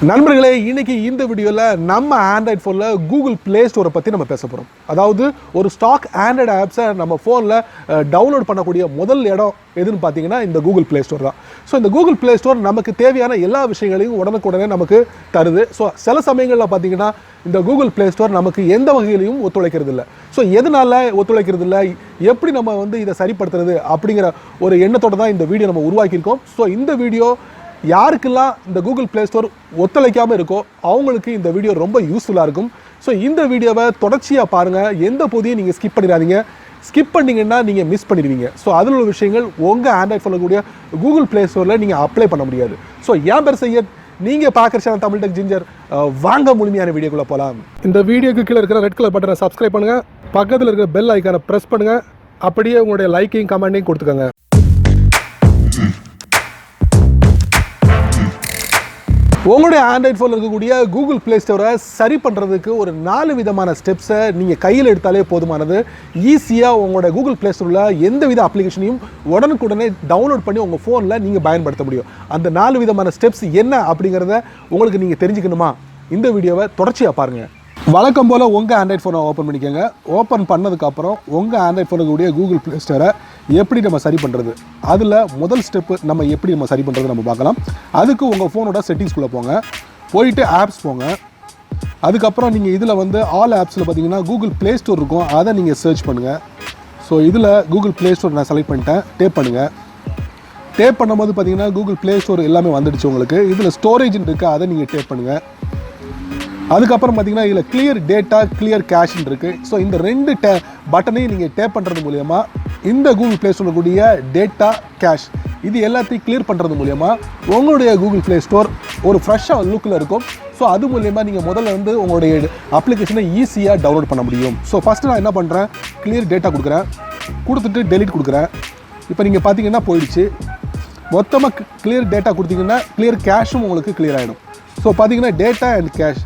நண்பர்களே, இன்னைக்கு இந்த வீடியோல நம்ம ஆண்ட்ராய்ட் ஃபோன்ல கூகுள் பிளே ஸ்டோரை பத்தி நம்ம பேச போறோம். அதாவது ஒரு ஸ்டாக் ஆண்ட்ராய்டு ஆப்ஸை நம்ம ஃபோன்ல டவுன்லோட் பண்ணக்கூடிய முதல் இடம் எதுன்னு பார்த்தீங்கன்னா இந்த கூகுள் பிளே ஸ்டோர் தான். ஸோ இந்த கூகுள் பிளே ஸ்டோர் நமக்கு தேவையான எல்லா விஷயங்களையும் உடனுக்குடனே நமக்கு தருது. ஸோ சில சமயங்களில் பார்த்தீங்கன்னா இந்த கூகுள் பிளே ஸ்டோர் நமக்கு எந்த வகையிலையும் ஒத்துழைக்கிறது இல்லை. ஸோ எதனால ஒத்துழைக்கிறது இல்லை, எப்படி நம்ம இதை சரிப்படுத்துறது அப்படிங்கிற ஒரு எண்ணத்தோட தான் இந்த வீடியோ நம்ம உருவாக்கியிருக்கோம். ஸோ இந்த வீடியோ யாருக்கெல்லாம் இந்த கூகுள் பிளே ஸ்டோர் ஒத்துழைக்காமல் இருக்கோ அவங்களுக்கு இந்த வீடியோ ரொம்ப யூஸ்ஃபுல்லாக இருக்கும். ஸோ இந்த வீடியோவை தொடர்ச்சியாக பாருங்கள், எந்த பகுதியும் நீங்கள் ஸ்கிப் பண்ணிடாதீங்க. ஸ்கிப் பண்ணிங்கன்னா நீங்கள் மிஸ் பண்ணிடுவீங்க. ஸோ அதில் உள்ள விஷயங்கள் உங்கள் ஆண்ட்ராய்ட் ஃபோனில் கூடிய கூகுள் பிளே ஸ்டோரில் நீங்கள் அப்ளை பண்ண முடியாது. ஸோ என் பேர் செய்ய நீங்கள் பார்க்குற சேனல் தமிழ் டெக் ஜிஞ்சர். வாங்க முழுமையான வீடியோக்குள்ளே போகலாம். இந்த வீடியோக்கு கீழே இருக்கிற ரெட் கலர் பட்டனை சப்ஸ்கிரைப் பண்ணுங்கள், பக்கத்தில் இருக்கிற பெல் ஐக்கானை ப்ரெஸ் பண்ணுங்கள், அப்படியே உங்களுடைய லைக்கையும் கமெண்ட்டையும் கொடுத்துக்கோங்க. உங்களுடைய ஆண்ட்ராய்ட் ஃபோனில் இருக்கக்கூடிய கூகுள் பிளே ஸ்டோரை சரி பண்ணுறதுக்கு ஒரு 4 விதமான ஸ்டெப்ஸை நீங்கள் கையில் எடுத்தாலே போதுமானது. ஈஸியாக உங்களோட கூகுள் பிளே ஸ்டோரில் எந்த வித அப்ளிகேஷனையும் உடனுக்குடனே டவுன்லோட் பண்ணி உங்கள் ஃபோனில் நீங்கள் பயன்படுத்த முடியும். அந்த 4 விதமான ஸ்டெப்ஸ் என்ன அப்படிங்கிறத உங்களுக்கு நீங்கள் தெரிஞ்சுக்கணுமா? இந்த வீடியோவை தொடர்ச்சியாக பாருங்கள். வழக்கம் போல் உங்கள் ஆண்ட்ராய்ட் ஃபோனை ஓப்பன் பண்ணிக்கோங்க. ஓப்பன் பண்ணதுக்கப்புறம் உங்கள் ஆண்ட்ராய்ட் ஃபோனுக்கு கூடிய கூகுள் பிளே ஸ்டோரை எப்படி நம்ம சரி பண்ணுறது, அதில் முதல் ஸ்டெப்பு நம்ம எப்படி நம்ம சரி பண்ணுறது நம்ம பார்க்கலாம். அதுக்கு உங்கள் ஃபோனோட செட்டிங்ஸ்குள்ளே போங்க, போயிட்டு ஆப்ஸ் போங்க. அதுக்கப்புறம் நீங்கள் இதில் ஆல் ஆப்ஸில் பார்த்தீங்கன்னா கூகுள் பிளே ஸ்டோர் இருக்கும், அதை நீங்கள் சர்ச் பண்ணுங்கள். ஸோ இதில் கூகுள் பிளே ஸ்டோர் நான் செலக்ட் பண்ணிட்டேன். டேப் பண்ணுங்கள். டேப் பண்ணும்போது பார்த்தீங்கன்னா கூகுள் பிளே ஸ்டோர் எல்லாமே வந்துடுச்சு உங்களுக்கு. இதில் ஸ்டோரேஜ்னு இருக்குது, அதை நீங்கள் டேப் பண்ணுங்கள். அதுக்கப்புறம் பார்த்தீங்கன்னா இதில் கிளியர் டேட்டா, கிளியர் கேஷ்ன்னு இருக்குது. ஸோ இந்த 2 பட்டனையும் நீங்கள் டேப் பண்ணுறது மூலயமா இந்த கூகுள் பிளே ஸ்டோரில் கூடிய டேட்டா, கேஷ் இது எல்லாத்தையும் கிளியர் பண்ணுறது மூலயமா உங்களுடைய கூகுள் பிளே ஸ்டோர் ஒரு ஃப்ரெஷ்ஷாக லுக்கில் இருக்கும். ஸோ அது மூலயமா நீங்கள் முதல்ல உங்களுடைய அப்ளிகேஷனை ஈஸியாக டவுன்லோட் பண்ண முடியும். ஸோ ஃபஸ்ட்டு நான் என்ன பண்ணுறேன், கிளியர் டேட்டா கொடுக்குறேன், கொடுத்துட்டு டெலிட் கொடுக்குறேன். இப்போ நீங்கள் பார்த்தீங்கன்னா போயிடுச்சு. மொத்தமாக கிளியர் டேட்டா கொடுத்தீங்கன்னா கிளியர் கேஷும் உங்களுக்கு கிளியர் ஆகிடும். ஸோ பார்த்தீங்கன்னா டேட்டா அண்ட் கேஷ்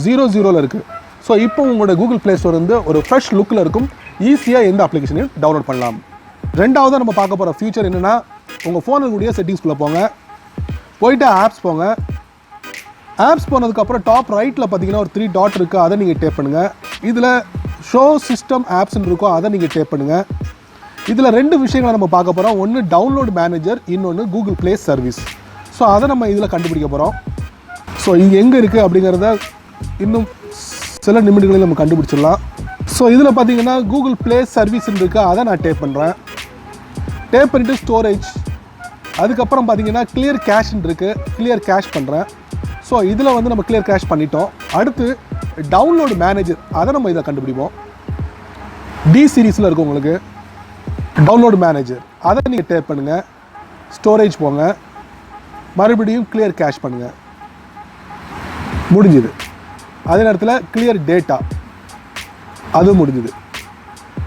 0 இருக்குது. ஸோ இப்போ உங்களோட கூகுள் பிளே ஸ்டோர் ஒரு ஃப்ரெஷ் லுக்கில் இருக்கும். ஈஸியாக எந்த அப்ளிகேஷனையும் டவுன்லோட் பண்ணலாம். ரெண்டாவது நம்ம பார்க்க போகிற ஃபியூச்சர் என்னென்னா, உங்கள் ஃபோனுக்கு கூடிய செட்டிங்ஸ்குள்ளே போங்க, போயிட்டு ஆப்ஸ் போங்க. ஆப்ஸ் போனதுக்கப்புறம் டாப் ரைட்டில் பார்த்தீங்கன்னா ஒரு 3 டாட் இருக்குது, அதை நீங்கள் டேப் பண்ணுங்கள். இதில் ஷோ சிஸ்டம் ஆப்ஸ்ன்னு இருக்கும், அதை நீங்கள் டேப் பண்ணுங்கள். இதில் 2 விஷயங்களை நம்ம பார்க்க போகிறோம். ஒன்று டவுன்லோட் மேனேஜர், இன்னொன்று கூகுள் பிளே சர்வீஸ். ஸோ அதை நம்ம இதில் கண்டுபிடிக்க போகிறோம். ஸோ இது எங்கே இருக்குது அப்படிங்கிறத இன்னும் சில நிமிடங்களில் நம்ம கண்டுபிடிச்சிடலாம். ஸோ இதில் பார்த்தீங்கன்னா கூகுள் பிளே சர்வீஸ்ன்னு இருக்குது, அதை நான் டேப் பண்ணுறேன். டேப் பண்ணிவிட்டு ஸ்டோரேஜ், அதுக்கப்புறம் பார்த்தீங்கன்னா கிளியர் கேஷ்ன்னு இருக்குது, கிளியர் கேஷ் பண்ணுறேன். ஸோ இதில் நம்ம கிளியர் கேஷ் பண்ணிட்டோம். அடுத்து டவுன்லோடு மேனேஜர், அதை நம்ம இதை கண்டுபிடிப்போம். டி சீரீஸில் இருக்கும் உங்களுக்கு டவுன்லோடு மேனேஜர், அதை நீங்கள் டேப் பண்ணுங்கள். ஸ்டோரேஜ் போங்க, மறுபடியும் கிளியர் கேஷ் பண்ணுங்கள். முடிஞ்சுது. அதே நேரத்தில் கிளியர் டேட்டா, அது முடிஞ்சுது.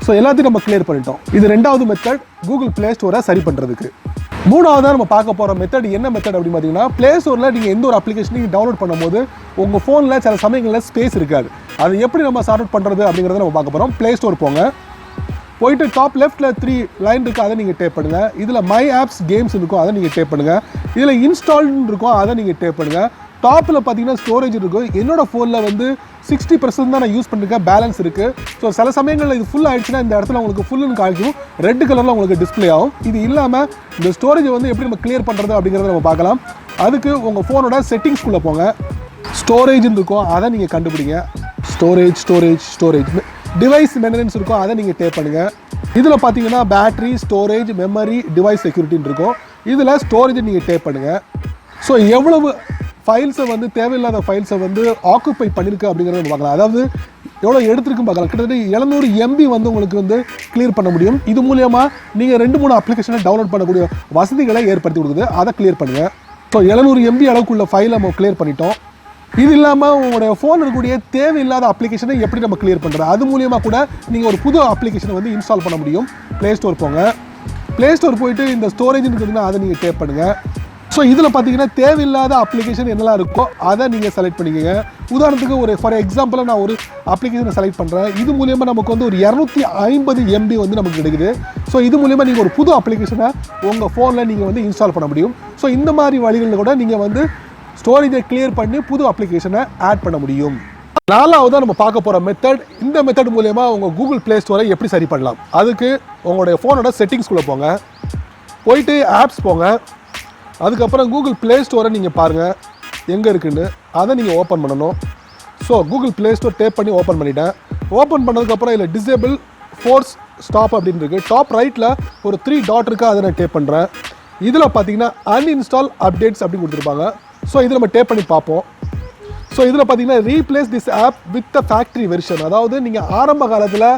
ஸோ எல்லாத்தையும் நம்ம கிளியர் பண்ணிட்டோம். இது 2வது மெத்தட் கூகுள் பிளே ஸ்டோரை சரி பண்ணுறதுக்கு. 3வதாக நம்ம பார்க்க போகிற மெத்தட் என்ன மெத்தட் அப்படின்னு பார்த்தீங்கன்னா, பிளே ஸ்டோரில் நீங்கள் எந்த ஒரு அப்ளிகேஷனையும் டவுன்லோட் பண்ணும்போது உங்கள் ஃபோனில் சில சமயங்களில் ஸ்பேஸ் இருக்காது. அது எப்படி நம்ம சார்ட் அவுட் பண்ணுறது அப்படிங்கிறத நம்ம பார்க்க போகிறோம். பிளே ஸ்டோர் போங்க, போயிட்டு டாப் லெஃப்ட்டில் 3 லைன் இருக்குது, அதை நீங்கள் டேப் பண்ணுங்கள். இதில் மை ஆப்ஸ் கேம்ஸ் இருக்கும், அதை நீங்கள் டேப் பண்ணுங்கள். இதில் இன்ஸ்டால்னு இருக்கும், அதை நீங்கள் டேப் பண்ணுங்கள். டாப்பில் பார்த்தீங்கன்னா ஸ்டோரேஜ் இருக்கும். என்னோடய ஃபோனில் 60% தான் நான் யூஸ் பண்ணிருக்கேன், பேலன்ஸ் இருக்குது. ஸோ சில சமயங்களில் இது ஃபுல் ஆகிடுச்சுன்னா இந்த இடத்துல உங்களுக்கு ஃபுல்லுன்னு காமிக்கும், ரெட் கலரில் உங்களுக்கு டிஸ்பிளே ஆகும். இது இல்லாமல் இந்த ஸ்டோரேஜை எப்படி நம்ம கிளியர் பண்ணுறது அப்படிங்கிறத நம்ம பார்க்கலாம். அதுக்கு உங்கள் ஃபோனோட செட்டிங்ஸ்குள்ளே போங்க, ஸ்டோரேஜ்னு இருக்கும், அதை நீங்கள் கண்டுபிடிங்க. Storage storage storage device maintenance இருக்கும், அதை நீங்கள் டேப் பண்ணுங்கள். இதில் பார்த்தீங்கன்னா பேட்டரி, ஸ்டோரேஜ், மெமரி, டிவைஸ் செக்யூரிட்டின்னு இருக்கும். இதில் ஸ்டோரேஜை நீங்கள் டேப் பண்ணுங்கள். ஸோ எவ்வளவு ஃபைல்ஸை தேவையில்லாத ஃபைல்ஸை ஆக்குப்பை பண்ணியிருக்கு அப்படிங்கிறத நம்ம பார்க்கலாம். அதாவது எவ்வளோ எடுத்துருக்குன்னு பார்க்கலாம். கிட்டத்தட்ட 700 MB உங்களுக்கு கிளியர் பண்ண முடியும். இது மூலியமாக நீங்கள் 2-3 அப்ளிகேஷனை டவுன்லோட் பண்ணக்கூடிய வசதிகளை ஏற்படுத்தி கொடுக்குது, அதை கிளியர் பண்ணுங்கள். ஸோ 700 MB அளவுக்குள்ள ஃபைலை நம்ம கிளியர் பண்ணிட்டோம். இது இல்லாமல் உங்களுடைய ஃபோன் இருக்கக்கூடிய தேவையில்லாத அப்ளிகேஷனை எப்படி நம்ம கிளியர் பண்ணுறது, அது மூலியமாக கூட நீங்கள் ஒரு புது அப்ளிகேஷனை இன்ஸ்டால் பண்ண முடியும். ப்ளே ஸ்டோர் போங்க, ப்ளே ஸ்டோர் போயிட்டு இந்த ஸ்டோரேஜ்னு இருக்குதுன்னா அதை நீங்கள் டேப் பண்ணுங்கள். ஸோ இதில் பார்த்தீங்கன்னா தேவையில்லாத அப்ளிகேஷன் என்னெல்லாம் இருக்கோ அதை நீங்கள் செலக்ட் பண்ணிக்கோங்க. உதாரணத்துக்கு ஃபார் எக்ஸாம்பிளாக நான் ஒரு அப்ளிகேஷனை செலக்ட் பண்ணுறேன். இது மூலியமாக நமக்கு ஒரு 250 MB நமக்கு கிடைக்குது. ஸோ இது மூலியமாக நீங்கள் ஒரு புது அப்ளிகேஷனை உங்கள் ஃபோனில் நீங்கள் இன்ஸ்டால் பண்ண முடியும். ஸோ இந்த மாதிரி வழிகளில் கூட நீங்கள் ஸ்டோரேஜை கிளியர் பண்ணி புது அப்ளிகேஷனை ஆட் பண்ண முடியும். நாலாவதாக நம்ம பார்க்க போகிற மெத்தட், இந்த மெத்தட் மூலயமா உங்கள் கூகுள் ப்ளே ஸ்டோரை எப்படி சரி பண்ணலாம். அதுக்கு உங்களுடைய ஃபோனோட செட்டிங்ஸ்குள்ளே போங்க, போயிட்டு ஆப்ஸ் போங்க, அதுக்கப்புறம் கூகுள் ப்ளே ஸ்டோரை நீங்கள் பாருங்கள் எங்கே இருக்குன்னு, அதை நீங்கள் ஓப்பன் பண்ணணும். So Google Play Store tap பண்ணி ஓப்பன் பண்ணிட்டேன். ஓப்பன் பண்ணதுக்கப்புறம் இதில் டிசேபிள் ஃபோர்ஸ் ஸ்டாப் அப்படின்னு இருக்குது. டாப் ரைட்டில் ஒரு 3 டாட் இருக்குது, அதை நான் டேப் பண்ணுறேன். இதில் பார்த்தீங்கன்னா அன்இன்ஸ்டால் அப்டேட்ஸ் அப்படின்னு கொடுத்துருப்பாங்க. ஸோ இதில் நம்ம டேப் பண்ணி பார்ப்போம். ஸோ இதில் பார்த்தீங்கன்னா replace this app with the factory version. அதாவது நீங்கள் ஆரம்ப காலத்தில்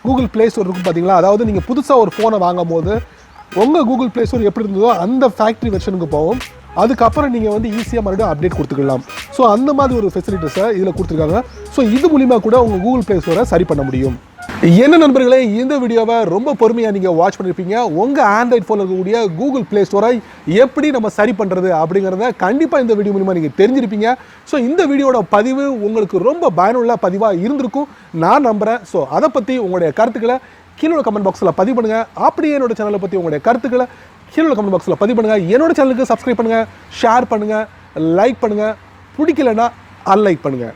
கூகுள் ப்ளே ஸ்டோர் இருக்கும் பார்த்தீங்களா, அதாவது நீங்கள் புதுசாக ஒரு ஃபோனை வாங்கும் போது உங்கள் கூகுள் ப்ளே ஸ்டோர் எப்படி இருந்ததோ அந்த ஃபேக்ட்ரி வெர்ஷனுக்கு போகும். அதுக்கப்புறம் நீங்கள் வந்து ஈஸியாக மறுபடியும் அப்டேட் கொடுத்துக்கலாம். ஸோ அந்த மாதிரி ஒரு ஃபெசிலிட்டிஸை இதில் கொடுத்துருக்காங்க. ஸோ இது மூலிமா கூட உங்கள் கூகுள் ப்ளே ஸ்டோரை சரி பண்ண முடியும். என்ன நண்பர்களே, இந்த வீடியோவை ரொம்ப பொறுமையாக நீங்கள் வாட்ச் பண்ணியிருப்பீங்க. உங்கள் ஆண்ட்ராய்ட் ஃபோனில் இருக்கக்கூடிய கூகுள் ப்ளே ஸ்டோரை எப்படி நம்ம சரி பண்ணுறது அப்படிங்கிறத கண்டிப்பாக இந்த வீடியோ மூலிமா நீங்கள் தெரிஞ்சிருப்பீங்க. ஸோ இந்த வீடியோட பதிவு உங்களுக்கு ரொம்ப பயனுள்ள பதிவாக இருந்திருக்கும் நான் நம்புகிறேன். ஸோ அதை பற்றி உங்களுடைய கருத்துக்களை கீழே கமெண்ட் பாக்ஸில் பதிவு பண்ணுங்கள். அப்படியே என்னோட சேனலை பற்றி உங்களுடைய கருத்துக்களை கீழே கமெண்ட் பாக்ஸில் பதிவு பண்ணுங்கள். என்னோட சேனலுக்கு சப்ஸ்கிரைப் பண்ணுங்கள், ஷேர் பண்ணுங்கள், லைக் பண்ணுங்கள், பிடிக்கலைன்னா அன்லைக் பண்ணுங்கள்.